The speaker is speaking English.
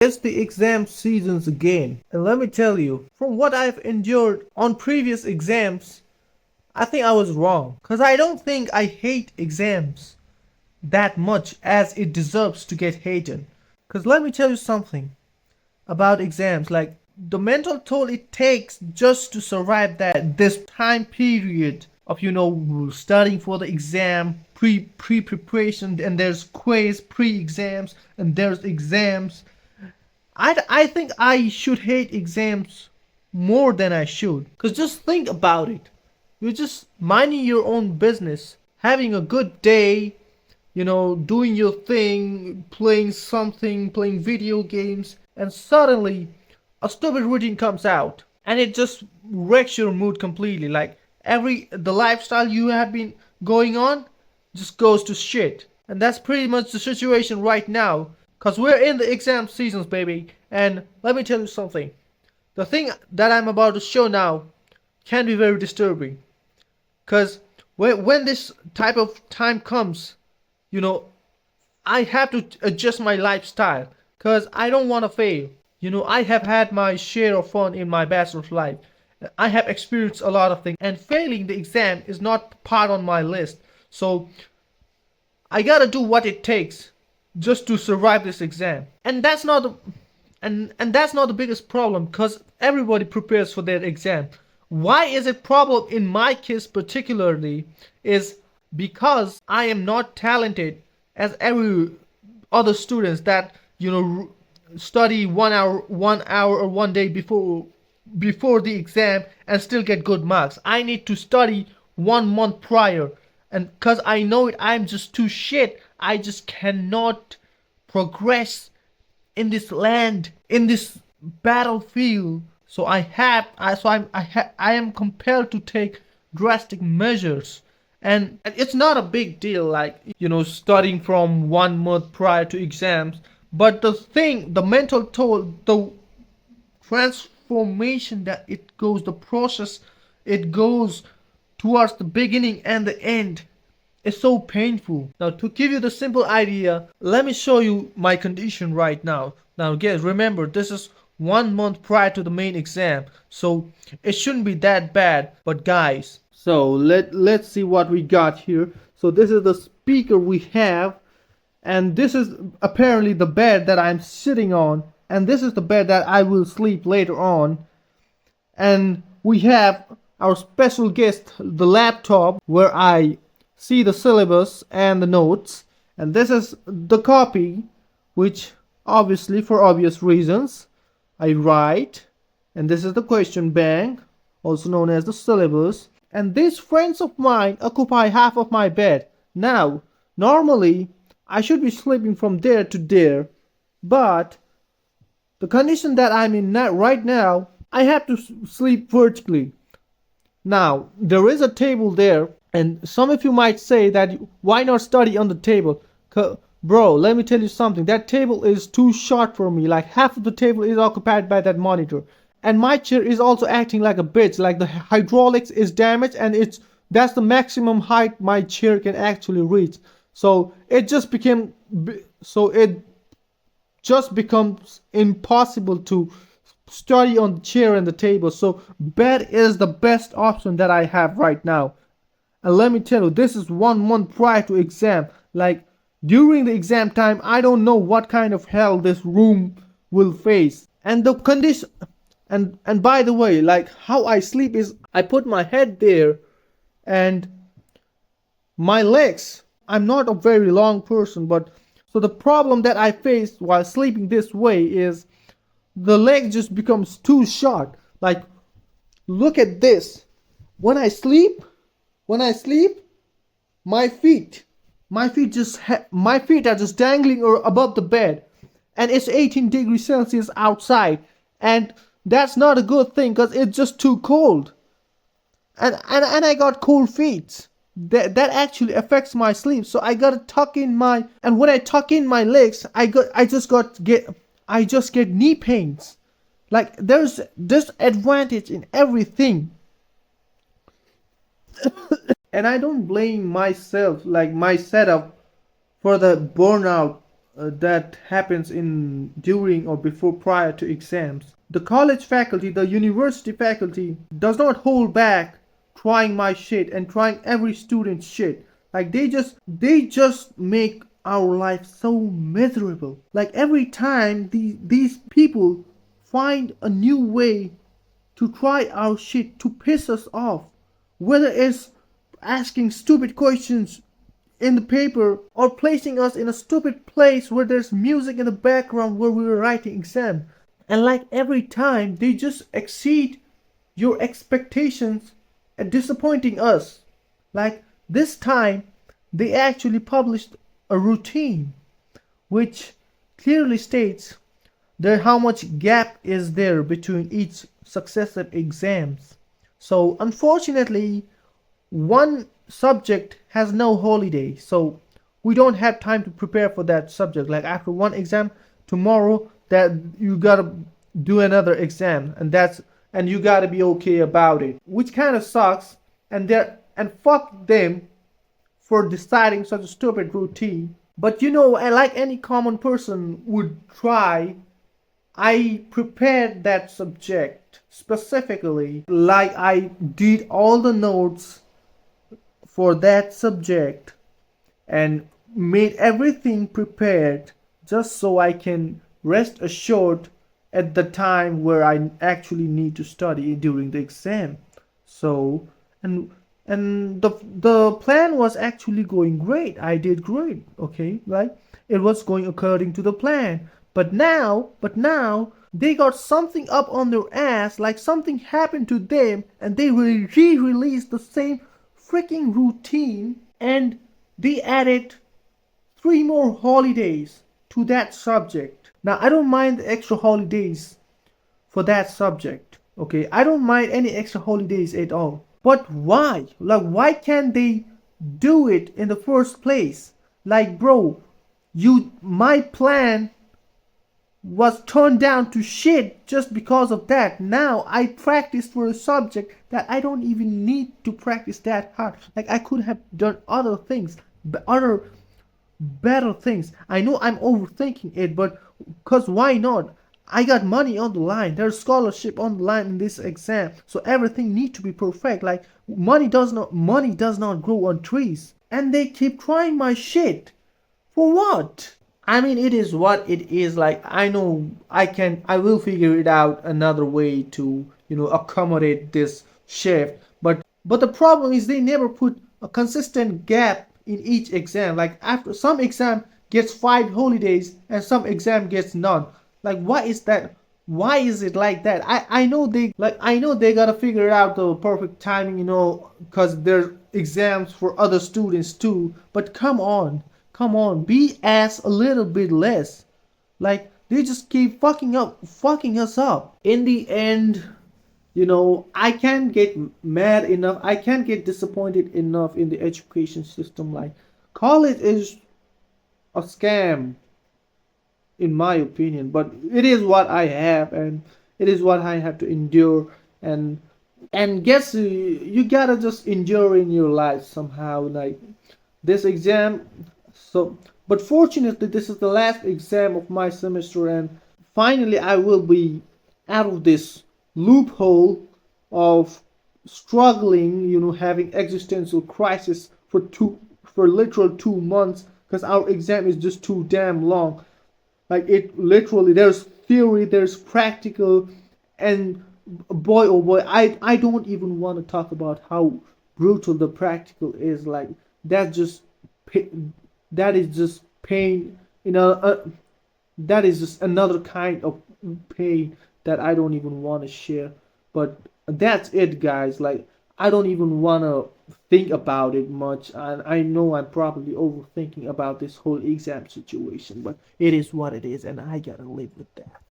It's the exam seasons again. And let me tell you, from what I've endured on previous exams, I think I was wrong. Because I don't think I hate exams that much as it deserves to get hated. Because let me tell you something about exams. Like, the mental toll it takes just to survive this time period of studying for the exam, pre preparation, and there's quiz, pre-exams, and there's exams. I think I should hate exams more than I should. Because just think about it. You're just minding your own business, having a good day, doing your thing, playing something, playing video games, and suddenly a stupid routine comes out and it just wrecks your mood completely. Like the lifestyle you have been going on just goes to shit. And that's pretty much the situation right now. Cause we're in the exam seasons, baby. And let me tell you something. The thing that I'm about to show now can be very disturbing. Cause when this type of time comes, I have to adjust my lifestyle. Cause I don't want to fail. I have had my share of fun in my bachelor's life. I have experienced a lot of things, and failing the exam is not part on my list. So I gotta do what it takes just to survive this exam. And that's not the, and that's not the biggest problem, because everybody prepares for their exam. Why is it problem in my case particularly is because I am not talented as every other students that study 1 hour or 1 day before the exam and still get good marks. I need to study 1 month prior, and because I know it, I'm just too shit. I just cannot progress in this land, in this battlefield. So I am compelled to take drastic measures. And it's not a big deal, like studying from 1 month prior to exams. But the mental toll, the transformation that it goes, the process it goes towards the beginning and the end is so painful. Now, to give you the simple idea, let me show you my condition right now. Now, guys, remember, this is 1 month prior to the main exam, so it shouldn't be that bad. But guys, so let's see what we got here. So this is the speaker we have, and this is apparently the bed that I'm sitting on, and this is the bed that I will sleep later on. And we have our special guest, the laptop, where I see the syllabus and the notes, and this is the copy, which obviously for obvious reasons I write, and this is the question bank, also known as the syllabus. And these friends of mine occupy half of my bed. Now, normally I should be sleeping from there to there, but the condition that I'm in right now, I have to sleep vertically. Now, there is a table there, and some of you might say that why not study on the table? Bro, let me tell you something. That table is too short for me. Like, half of the table is occupied by that monitor. And my chair is also acting like a bitch. Like, the hydraulics is damaged, and that's the maximum height my chair can actually reach. So it just becomes impossible to study on the chair and the table. So bed is the best option that I have right now. And let me tell you, this is 1 month prior to exam. Like, during the exam time, I don't know what kind of hell this room will face. And the condition, and by the way, like, how I sleep is I put my head there and my legs. I'm not a very long person, but so the problem that I face while sleeping this way is the leg just becomes too short. Like, look at this. When I sleep, my feet are just dangling or above the bed, and it's 18 degrees Celsius outside, and that's not a good thing because it's just too cold, and I got cold feet. That actually affects my sleep. So I gotta tuck in and when I tuck in my legs, I just get knee pains. Like, there's disadvantage in everything. And I don't blame myself, like my setup, for the burnout that happens in during or before prior to exams. The college faculty, the university faculty does not hold back trying my shit and trying every student's shit. Like they just make our life so miserable. Like every time these people find a new way to try our shit to piss us off, whether it's asking stupid questions in the paper or placing us in a stupid place where there's music in the background where we were writing exam. And like every time they just exceed your expectations and disappointing us. Like this time they actually published a routine which clearly states there how much gap is there between each successive exams. So unfortunately, one subject has no holiday, so we don't have time to prepare for that subject. Like after one exam, tomorrow that you gotta do another exam, and you gotta be okay about it, which kind of sucks. And fuck them for deciding such a stupid routine. But like any common person would try, I prepared that subject specifically. Like I did all the notes for that subject and made everything prepared just so I can rest assured at the time where I actually need to study during the exam. So and the plan was actually going great. I did great, okay? Like it was going according to the plan. But now they got something up on their ass, like something happened to them, and they re-released the same freaking routine, and they added three more holidays to that subject. Now I don't mind the extra holidays for that subject. Okay, I don't mind any extra holidays at all. But why? Like why can't they do it in the first place? Like bro, you my plan was turned down to shit just because of that. Now I practice for a subject that I don't even need to practice that hard. Like I could have done other things, other better things. I know I'm overthinking it, but cause why not? I got money on the line. There's scholarship on the line in this exam, so everything needs to be perfect. Like money does not grow on trees, and they keep trying my shit for what? I mean, it is what it is. Like I know I will figure it out another way to accommodate this shift. But the problem is they never put a consistent gap in each exam. Like after some exam gets 5 holidays and some exam gets none. Like why is that? Why is it like that? I know they gotta figure out the perfect timing, because there's exams for other students too. But come on, be ass a little bit less. Like they just keep fucking us up. In the end, I can't get mad enough. I can't get disappointed enough in the education system. Like college is a scam, in my opinion. But it is what I have, and it is what I have to endure. And guess you gotta just endure in your life somehow. Like this exam. So, but fortunately, this is the last exam of my semester, and finally, I will be out of this loophole of struggling, having existential crisis for literal 2 months because our exam is just too damn long. Like it literally, there's theory, there's practical, and boy oh boy, I don't even want to talk about how brutal the practical is. Like that just that is just pain. That is just another kind of pain that I don't even want to share. But that's it, guys. Like I don't even want to think about it much, and I know I'm probably overthinking about this whole exam situation, but it is what it is, and I gotta live with that.